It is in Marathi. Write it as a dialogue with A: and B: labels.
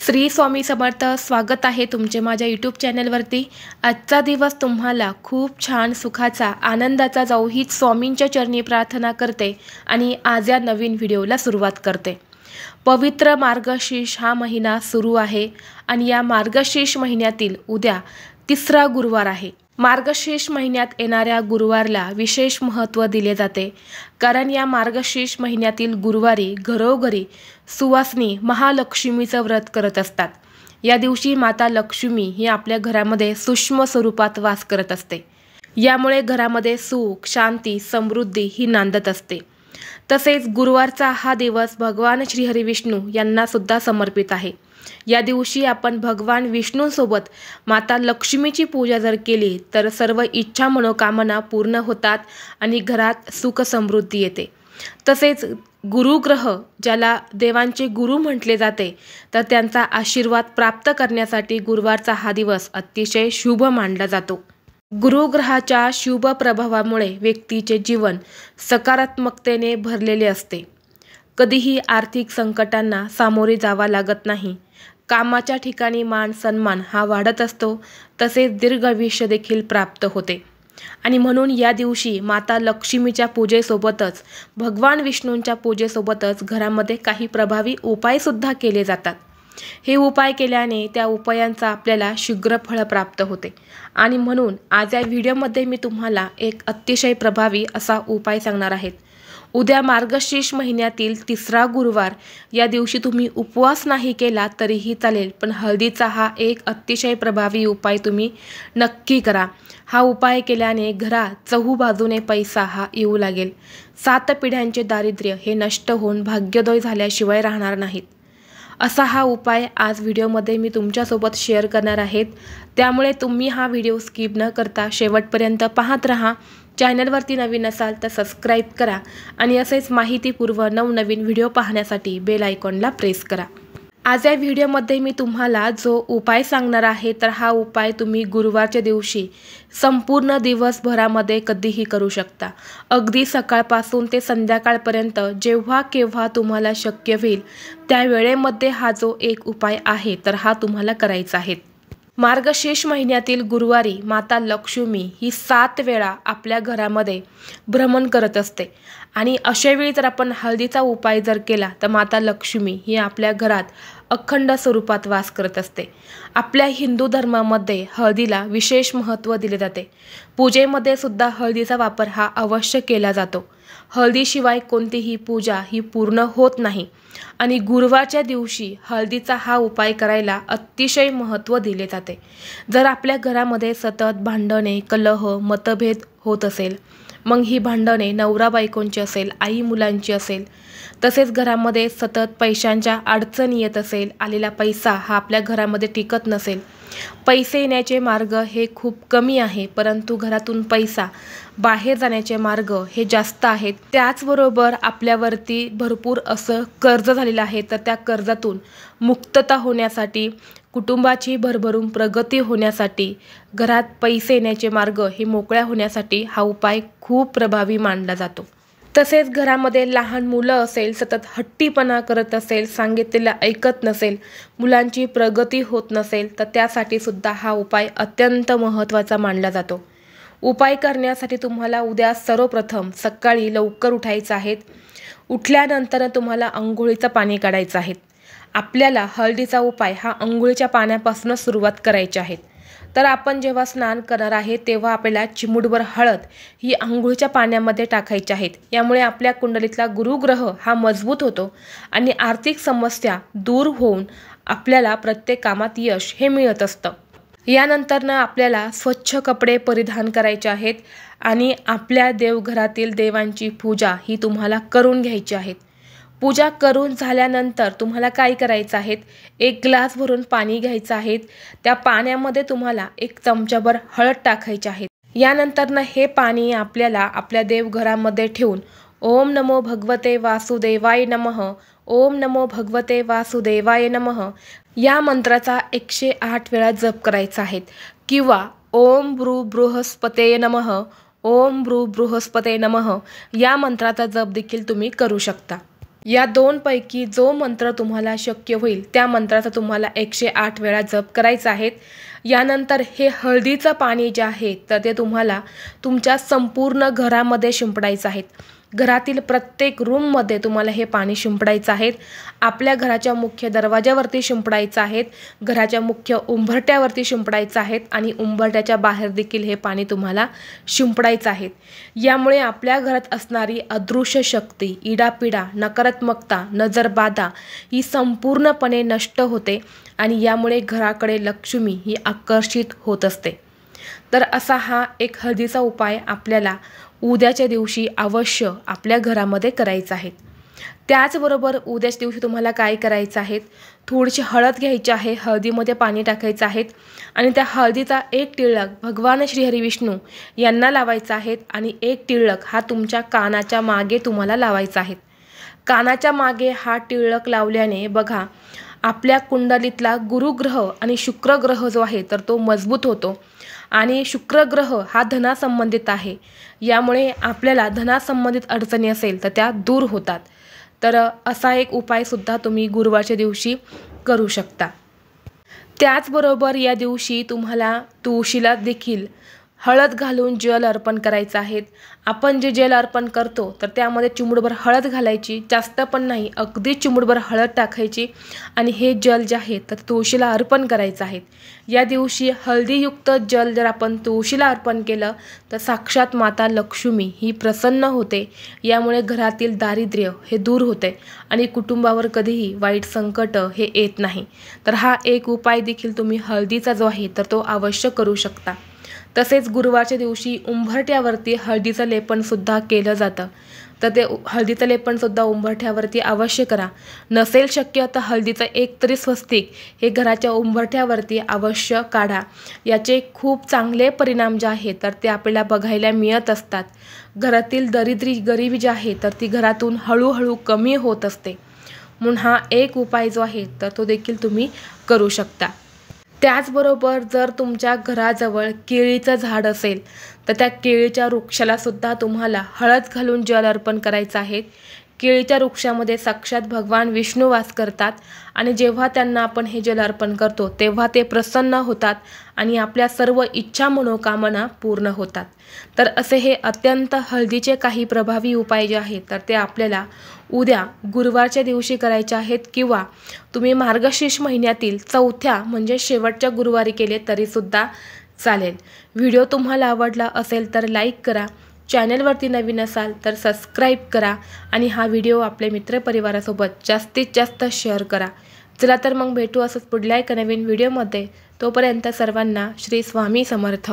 A: श्री स्वामी समर्थ। स्वागत आहे तुमचे माझ्या यूट्यूब चॅनलवरती। आजचा दिवस तुम्हाला खूप छान सुखाचा आनंदाचा जाऊ हीच स्वामींच्या चरणी प्रार्थना करते आणि आज या नवीन व्हिडिओला सुरुवात करते। पवित्र मार्गशीर्ष हा महिना सुरू आहे आणि या मार्गशीर्ष महिन्यातील उद्या तिसरा गुरुवार आहे। मार्गशीर्ष महिन्यात येणाऱ्या गुरुवारला विशेष महत्त्व दिले जाते, कारण या मार्गशीर्ष महिन्यातील गुरुवारी घरोघरी सुवासिनी महालक्ष्मीचं व्रत करत असतात। या दिवशी माता लक्ष्मी ही आपल्या घरामध्ये सूक्ष्म स्वरूपात वास करत असते। यामुळे घरामध्ये सुख, शांती, समृद्धी ही नांदत असते। तसेच गुरुवारचा हा दिवस भगवान श्री हरी विष्णू यांना सुद्धा समर्पित आहे। या दिवशी आपण भगवान विष्णूसोबत माता लक्ष्मीची पूजा जर केली तर सर्व इच्छा मनोकामना पूर्ण होतात आणि घरात सुख समृद्धी येते। तसेच गुरुग्रह ज्याला देवांचे गुरु म्हटले जाते, तर त्यांचा आशीर्वाद प्राप्त करण्यासाठी गुरुवारचा हा दिवस अतिशय शुभ मानला जातो। गुरुग्रहाच्या शुभ प्रभावामुळे व्यक्तीचे जीवन सकारात्मकतेने भरलेले असते। कधीही आर्थिक संकटांना सामोरे जावा लागत नाही। कामाच्या ठिकाणी मान सन्मान हा वाढत असतो, तसेच दीर्घ आयुष्य देखील प्राप्त होते। आणि म्हणून या दिवशी माता लक्ष्मीच्या पूजेसोबतच भगवान विष्णूंच्या पूजेसोबतच घरामध्ये काही प्रभावी उपायसुद्धा केले जातात। हे उपाय केल्याने त्या उपायांचा आपल्याला शीघ्र फळ प्राप्त होते आणि म्हणून आज या व्हिडिओमध्ये मी तुम्हाला एक अतिशय प्रभावी असा उपाय सांगणार आहे। उद्या मार्गशीर्ष महिन्यातील तिसरा गुरुवार, या दिवशी तुम्ही उपवास नाही केला तरीही चालेल, पण हळदीचा हा एक अतिशय प्रभावी उपाय तुम्ही नक्की करा। हा उपाय केल्याने घरात चहूबाजूने पैसा हा येऊ लागेल। 7 पिढ्यांचे दारिद्र्य हे नष्ट होऊन भाग्योदय झाल्याशिवाय राहणार नाहीत। असा हा उपाय आज व्हिडिओमध्ये मी तुमच्यासोबत शेअर करणार आहे, त्यामुळे तुम्ही हा व्हिडिओ स्किप न करता शेवटपर्यंत पाहत राहा। चॅनलवरती नवीन असाल तर सबस्क्राईब करा आणि असेच माहितीपूर्व नवनवीन व्हिडिओ पाहण्यासाठी बेल आयकॉनला प्रेस करा। आज या व्हिडिओमध्ये मी तुम्हाला जो उपाय सांगणार आहे, तर हा उपाय तुम्ही गुरुवारच्या दिवशी संपूर्ण दिवसभरामध्ये कधीही करू शकता। अगदी सकाळपासून ते संध्याकाळपर्यंत जेव्हा केव्हा तुम्हाला शक्य होईल त्या वेळेमध्ये हा जो एक उपाय आहे तर हा तुम्हाला करायचा आहे। मार्गशीर्ष महिन्यातील गुरुवारी माता लक्ष्मी ही 7 वेळा आपल्या घरामध्ये भ्रमण करत असते आणि अशा वेळी जर आपण हळदीचा उपाय जर केला तर माता लक्ष्मी ही आपल्या घरात अखंड स्वरूपात वास करत असते। आपल्या हिंदू धर्मामध्ये हळदीला विशेष महत्त्व दिले जाते। पूजेमध्ये सुद्धा हळदीचा वापर हा अवश्य केला जातो। हळदीशिवाय कोणतीही पूजा ही पूर्ण होत नाही आणि गुरुवारच्या दिवशी हळदीचा हा उपाय करायला अतिशय महत्त्व दिले जाते। जर आपल्या घरामध्ये सतत भांडणे, कलह, मतभेद होत असेल, मग ही भांडणे नवरा बायकोंची असेल, आई मुलांची असेल, तसेच घरामध्ये सतत पैशांच्या अडचणी येत असेल, आलेला पैसा हा आपल्या घरामध्ये टिकत नसेल, पैसे येण्याचे मार्ग हे खूप कमी आहे, परंतु घरातून पैसा बाहेर जाण्याचे मार्ग हे जास्त आहेत, त्याचबरोबर आपल्यावरती भरपूर असं कर्ज झालेलं आहे, तर त्या कर्जातून मुक्तता होण्यासाठी, कुटुंबाची भरभरून प्रगती होण्यासाठी, घरात पैसे येण्याचे मार्ग हे मोकळ्या होण्यासाठी हा उपाय खूप प्रभावी मानला जातो। तसेच घरामध्ये लहान मुलं असेल, सतत हट्टीपणा करत असेल, सांगितलेलं ऐकत नसेल, मुलांची प्रगती होत नसेल, तर त्यासाठी सुद्धा हा उपाय अत्यंत महत्त्वाचा मानला जातो। उपाय करण्यासाठी तुम्हाला उद्या सर्वप्रथम सकाळी लवकर उठायचं आहे। उठल्यानंतर तुम्हाला अंघोळीचं पाणी काढायचं आहे। आपल्याला हळदीचा उपाय हा अंघोळीच्या पाण्यापासूनच सुरुवात करायची आहे। तर आपण जेव्हा स्नान करणार आहे तेव्हा आपल्याला चिमूटभर हळद ही अंघोळीच्या पाण्यामध्ये टाकायची आहे। यामुळे आपल्या कुंडलीतला गुरुग्रह हा मजबूत होतो आणि आर्थिक समस्या दूर होऊन आपल्याला प्रत्येक कामात यश हे मिळत असतं। यानंतर आपल्याला स्वच्छ कपडे परिधान करायचे आहेत आणि आपल्या देवघरातील देवांची पूजा ही तुम्हाला करून घ्यायची आहे। पूजा करून झाल्यानंतर तुम्हाला काय करायचं आहे, एक ग्लास भरून पाणी घ्यायचं आहे। त्या पाण्यामध्ये तुम्हाला 1 चमचाभर हळद टाकायची आहे। यानंतर हे पाणी आपल्याला आपल्या देवघरामध्ये ठेवून ओम नमो भगवते वासुदेवाय नमः, ओम नमो भगवते वासुदेवाय नमः या मंत्राचा 108 वेळा जप करायचा आहे, किंवा ओम भ्रू बृहस्पते नमः, ओम भ्रू बृहस्पते नमः या मंत्राचा जप देखील तुम्ही करू शकता। या 2 पैकी जो मंत्र तुम्हाला शक्य होईल त्या मंत्राचा तुम्हाला 108 वेळा जप करायचा आहे। यानंतर हे हळदीचं पाणी जे आहे तर ते तुम्हाला तुमच्या संपूर्ण घरामध्ये शिंपडायचं आहे। घरातील प्रत्येक रूममध्ये तुम्हाला हे पाणी शिंपडायचं आहे। आपल्या घराच्या मुख्य दरवाजावरती शिंपडायचं आहे, घराच्या मुख्य उंबरट्यावरती शिंपडायचं आहे आणि उंबरट्याच्या बाहेर देखील हे पाणी तुम्हाला शिंपडायचं आहे। यामुळे आपल्या घरात असणारी अदृश्य शक्ती, इडापिडा, नकारात्मकता, नजरबाधा ही संपूर्णपणे नष्ट होते आणि यामुळे घराकडे लक्ष्मी ही आकर्षित होत असते। तर असा हा एक हळदीचा उपाय आपल्याला उद्याच्या दिवशी अवश्य आपल्या घरामध्ये करायचा आहे। त्याचबरोबर उद्याच्या दिवशी तुम्हाला काय करायचं आहे, थोडीशी हळद घ्यायची आहे, हळदीमध्ये पाणी टाकायचं आहे आणि त्या हळदीचा एक टिळक भगवान श्री हरी विष्णू यांना लावायचा आहे आणि एक टिळक हा तुमच्या कानाच्या मागे तुम्हाला लावायचा आहे। कानाच्या मागे हा टिळक लावल्याने बघा आपल्या कुंडलीतला गुरुग्रह आणि शुक्रग्रह जो आहे तर तो मजबूत होतो आणि शुक्रग्रह हा धनासंबंधित आहे। यामुळे आपल्याला धनासंबंधित अडचणी असेल तर त्या दूर होतात। तर असा एक उपाय सुद्धा तुम्ही गुरुवारच्या दिवशी करू शकता। त्याचबरोबर या दिवशी तुम्हाला तुळशीला देखील हळद घालून जल अर्पण करायचं आहे। आपण जे जल अर्पण करतो तर त्यामध्ये चिमूटभर हळद घालायची, जास्त पण नाही, अगदी चिमूटभर हळद टाकायची आणि हे जल जे आहे तर तुळशीला अर्पण करायचं आहे। या दिवशी हळदीयुक्त जल जर आपण तुळशीला अर्पण केलं तर साक्षात माता लक्ष्मी ही प्रसन्न होते। यामुळे घरातील दारिद्र्य हे दूर होते आणि कुटुंबावर कधीही वाईट संकट हे येत नाही। तर हा एक उपाय देखील तुम्ही हळदीचा जो आहे तर तो अवश्य करू शकता। तसेच गुरुवारच्या दिवशी उंबरठ्यावरती हळदीचं लेपन सुद्धा केलं जातं, तर ते हळदीचं लेपन सुद्धा उंबरठ्यावरती अवश्य करा। नसेल शक्य तर हळदीचं एक तरी स्वस्तिक हे घराच्या उंबरठ्यावरती अवश्य काढा। याचे खूप चांगले परिणाम जे आहेत तर ते आपल्याला बघायला मिळत असतात। घरातील गरिबी जी आहे तर ती घरातून हळूहळू कमी होत असते। म्हणून हा एक उपाय जो आहे तर तो देखील तुम्ही करू शकता। त्याचबरोबर जर तुमच्या घराजवळ केळीचं झाड असेल तर त्या केळीच्या वृक्षाला सुद्धा तुम्हाला हळद घालून जल अर्पण करायचं आहे। केळीच्या वृक्षामध्ये साक्षात भगवान विष्णू वास करतात आणि जेव्हा त्यांना आपण हे जल अर्पण करतो तेव्हा ते प्रसन्न होतात आणि आपल्या सर्व इच्छा मनोकामना पूर्ण होतात। तर असे हे अत्यंत हळदीचे काही प्रभावी उपाय जे आहेत तर ते आपल्याला उद्या गुरुवारच्या दिवशी करायचे आहेत किंवा तुम्ही मार्गशीर्ष महिन्यातील चौथ्या म्हणजे शेवटच्या गुरुवारी केले तरी सुद्धा चालेल। व्हिडिओ तुम्हाला आवडला असेल तर लाईक करा, चॅनलवरती नवीन असाल तर सबस्क्राईब करा आणि हा व्हिडिओ आपल्या मित्रपरिवारासोबत जास्तीत जास्त शेअर करा। चला तर मग भेटू असंच पुढल्या एका नवीन व्हिडिओमध्ये। तोपर्यंत सर्वांना श्री स्वामी समर्थ।